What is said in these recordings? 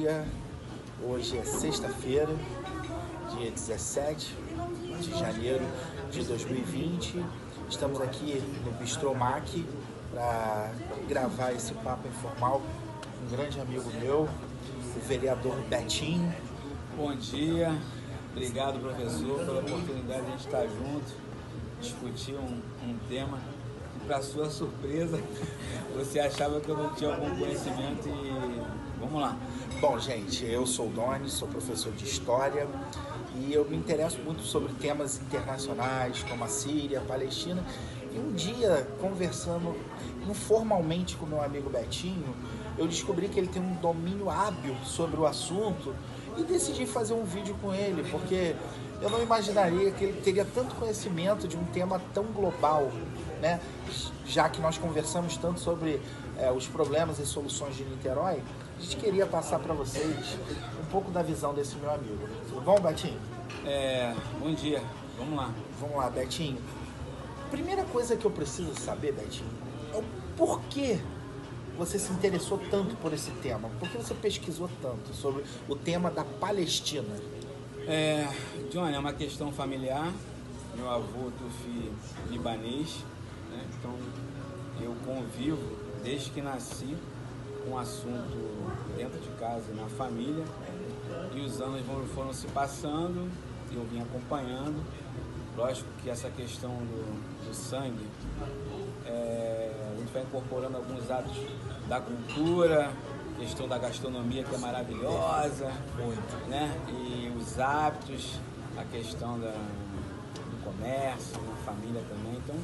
dia. Hoje é sexta-feira, dia 17 de janeiro de 2020. Estamos aqui no Bistrô Mac para gravar esse papo informal com um grande amigo meu, o vereador Betinho. Bom dia, obrigado professor pela oportunidade de a gente estar junto, discutir um tema que, para sua surpresa, você achava que eu não tinha algum conhecimento e vamos lá. Bom, gente, eu sou o Doni, sou professor de História e eu me interesso muito sobre temas internacionais como a Síria, a Palestina. E um dia, conversando informalmente com meu amigo Betinho, eu descobri que ele tem um domínio hábil sobre o assunto e decidi fazer um vídeo com ele, porque eu não imaginaria que ele teria tanto conhecimento de um tema tão global, né? Já que nós conversamos tanto sobre os problemas e soluções de Niterói, a gente queria passar para vocês um pouco da visão desse meu amigo. Tudo bom, Betinho? Bom dia, vamos lá. Vamos lá, Betinho. Primeira coisa que eu preciso saber, Betinho, é o porquê você se interessou tanto por esse tema. Por que você pesquisou tanto sobre o tema da Palestina? Johnny, é uma questão familiar. Meu avô tufi libanês, né? Então eu convivo desde que nasci com o assunto dentro de casa e na família, e os anos foram se passando e eu vim acompanhando. Lógico que essa questão do sangue, a gente vai incorporando alguns hábitos da cultura, questão da gastronomia, que é maravilhosa, Muito. né? E os hábitos, a questão do comércio, da família também. Então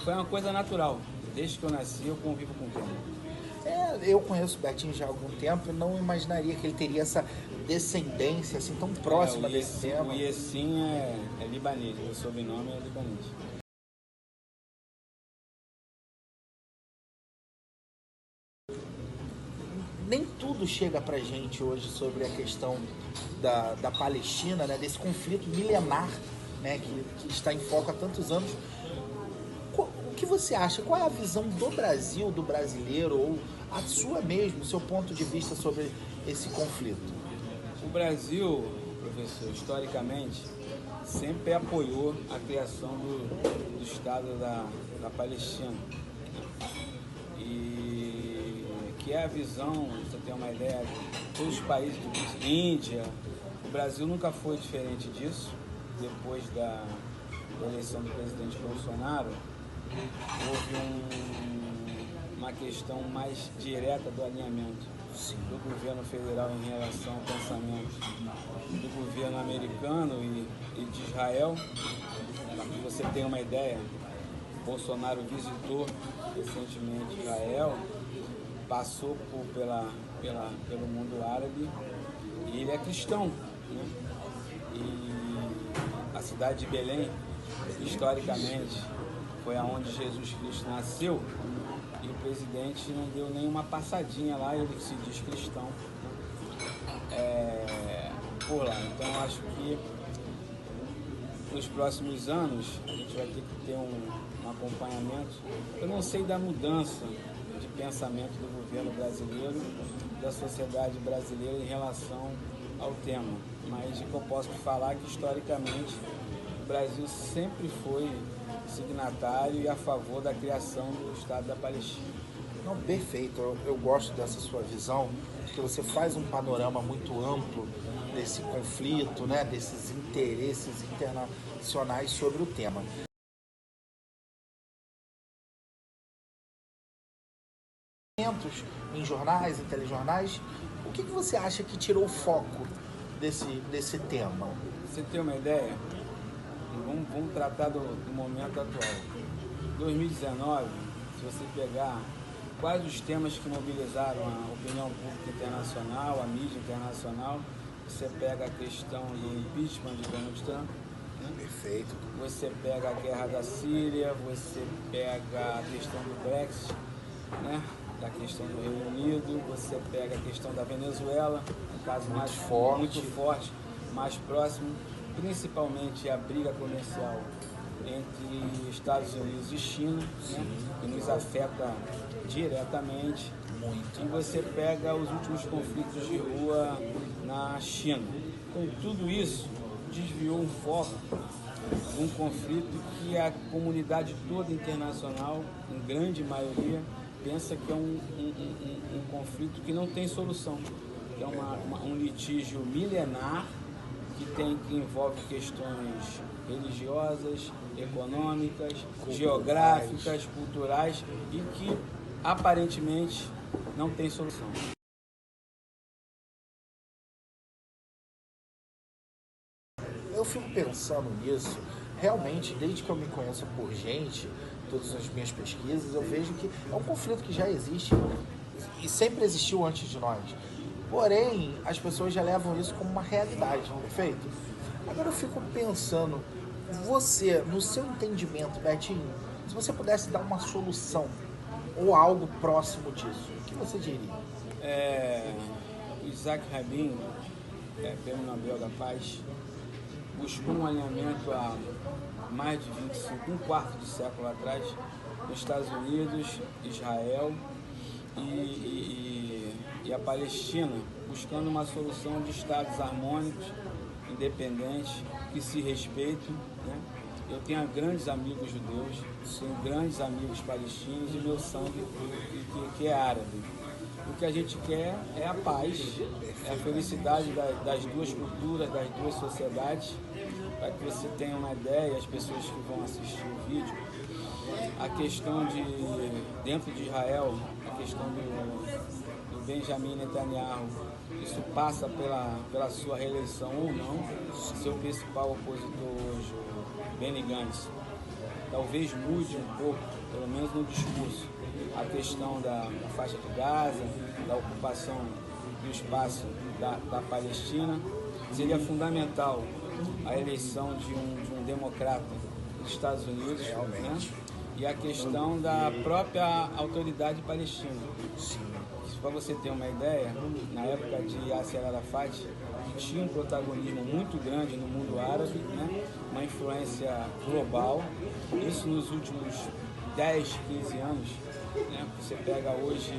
foi uma coisa natural. Desde que eu nasci eu convivo com o tema. Eu conheço o Betinho já há algum tempo e não imaginaria que ele teria essa descendência assim tão próxima desse tema. O Yessin é libanês, o sobrenome é libanês. Nem tudo chega pra gente hoje sobre a questão da Palestina, né, desse conflito milenar, né, que está em foco há tantos anos. O que você acha? Qual é a visão do Brasil, do brasileiro, ou a sua mesmo, o seu ponto de vista sobre esse conflito? O Brasil, professor, historicamente, sempre apoiou a criação do Estado da Palestina. E que é a visão, você tem uma ideia, de todos os países, Índia, o Brasil nunca foi diferente disso. Depois da eleição do presidente Bolsonaro, houve uma questão mais direta do alinhamento do governo federal em relação ao pensamento do governo americano e de Israel. Para que você tenha uma ideia, Bolsonaro visitou recentemente Israel, passou pelo mundo árabe e ele é cristão, né? E a cidade de Belém, historicamente, foi aonde Jesus Cristo nasceu, e o presidente não deu nenhuma passadinha lá, ele se diz cristão, por lá. Então eu acho que nos próximos anos a gente vai ter que ter um acompanhamento. Eu não sei da mudança de pensamento do governo brasileiro, da sociedade brasileira em relação ao tema, mas o que eu posso te falar é que historicamente o Brasil sempre foi signatário e a favor da criação do Estado da Palestina. Não, perfeito. Eu gosto dessa sua visão, porque você faz um panorama muito amplo desse conflito, né, desses interesses internacionais sobre o tema. Em jornais, em telejornais, o que você acha que tirou o foco desse tema? Você tem uma ideia? Vamos tratar do momento atual. 2019, se você pegar quais os temas que mobilizaram a opinião pública internacional, a mídia internacional, você pega a questão do impeachment de Donald Trump, né? Perfeito. Você pega a guerra da Síria, você pega a questão do Brexit, né? Da questão do Reino Unido, você pega a questão da Venezuela, um caso muito forte, mais próximo, principalmente a briga comercial entre Estados Unidos e China, né, que nos afeta diretamente. Muito. E você pega os últimos conflitos de rua na China. Então, tudo isso desviou um foco de um conflito que a comunidade toda internacional, em grande maioria, pensa que é um conflito que não tem solução, que é um litígio milenar que envolve questões religiosas, econômicas, geográficas, culturais e que aparentemente não tem solução. Eu fico pensando nisso, realmente, desde que eu me conheço por gente, todas as minhas pesquisas, eu vejo que é um conflito que já existe e sempre existiu antes de nós. Porém, as pessoas já levam isso como uma realidade, perfeito? Agora eu fico pensando, você, no seu entendimento, Betinho, se você pudesse dar uma solução ou algo próximo disso, o que você diria? O Isaac Rabin, Prêmio Nobel da Paz, buscou um alinhamento há mais de 25, um quarto de século atrás, nos Estados Unidos, Israel e a Palestina, buscando uma solução de estados harmônicos, independentes, que se respeitem, né? Eu tenho grandes amigos judeus, tenho grandes amigos palestinos e meu sangue que é árabe. O que a gente quer é a paz, é a felicidade das duas culturas, das duas sociedades. Para que você tenha uma ideia, as pessoas que vão assistir o vídeo, a questão de, dentro de Israel, a questão do Benjamin Netanyahu, isso passa pela sua reeleição ou não. Seu principal opositor hoje, o Benny Gantz, talvez mude um pouco, pelo menos no discurso, a questão da faixa de Gaza, da ocupação do espaço da Palestina. Seria fundamental a eleição de um democrata dos Estados Unidos, né? E a questão da própria autoridade palestina. Para você ter uma ideia, na época de Yasser Arafat, que tinha um protagonismo muito grande no mundo árabe, né? Uma influência global. Isso nos últimos 10, 15 anos, né? Você pega hoje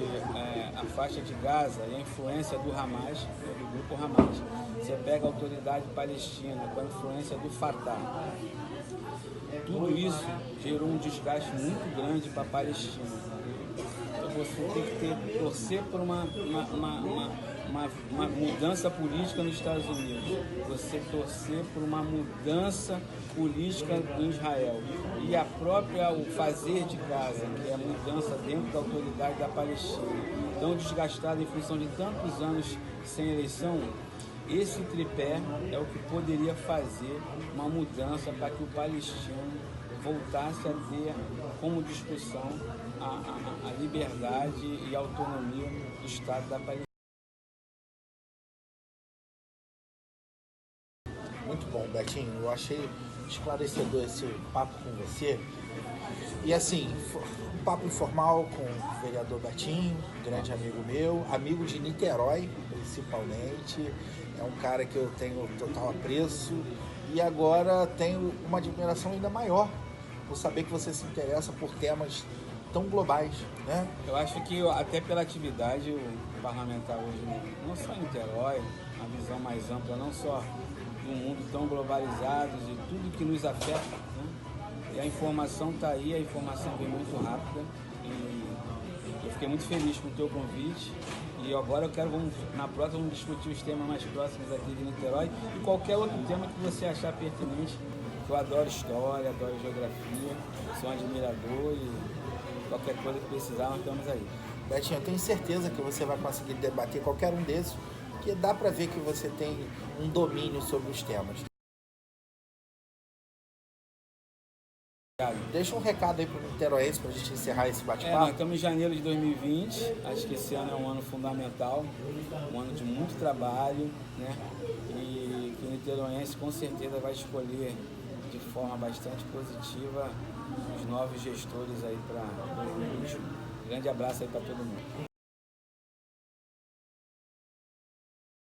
a faixa de Gaza e a influência do Hamas, do grupo Hamas. Você pega a autoridade palestina com a influência do Fatah. Tudo isso gerou um desgaste muito grande para a Palestina. Então você tem que torcer por uma mudança política nos Estados Unidos. Você torcer por uma mudança política em Israel. E o fazer de casa, que é a mudança dentro da autoridade da Palestina. Tão desgastado em função de tantos anos sem eleição, esse tripé é o que poderia fazer uma mudança para que o palestino voltasse a ter como discussão a liberdade e a autonomia do Estado da Palestina. Muito bom, Betinho. Eu achei esclarecedor esse papo com você. E assim, um papo informal com o vereador Betinho, grande amigo meu, amigo de Niterói, principalmente. É um cara que eu tenho total apreço e agora tenho uma admiração ainda maior por saber que você se interessa por temas tão globais, né? Eu acho que até pela atividade o parlamentar hoje, não só em Niterói, uma visão mais ampla, não só do mundo tão globalizado, de tudo que nos afeta, né? E a informação está aí, a informação vem muito rápida e eu fiquei muito feliz com o teu convite. E agora na próxima vamos discutir os temas mais próximos aqui de Niterói e qualquer outro tema que você achar pertinente. Eu adoro história, adoro geografia, sou um admirador e qualquer coisa que precisar, nós estamos aí. Betinho, eu tenho certeza que você vai conseguir debater qualquer um desses, porque dá para ver que você tem um domínio sobre os temas. Deixa um recado aí pro Niteróiense pra gente encerrar esse bate-papo. Nós estamos em janeiro de 2020, acho que esse ano é um ano fundamental, um ano de muito trabalho, né? E que o Niteróiense com certeza vai escolher de forma bastante positiva os novos gestores aí para 2020. Grande abraço aí para todo mundo.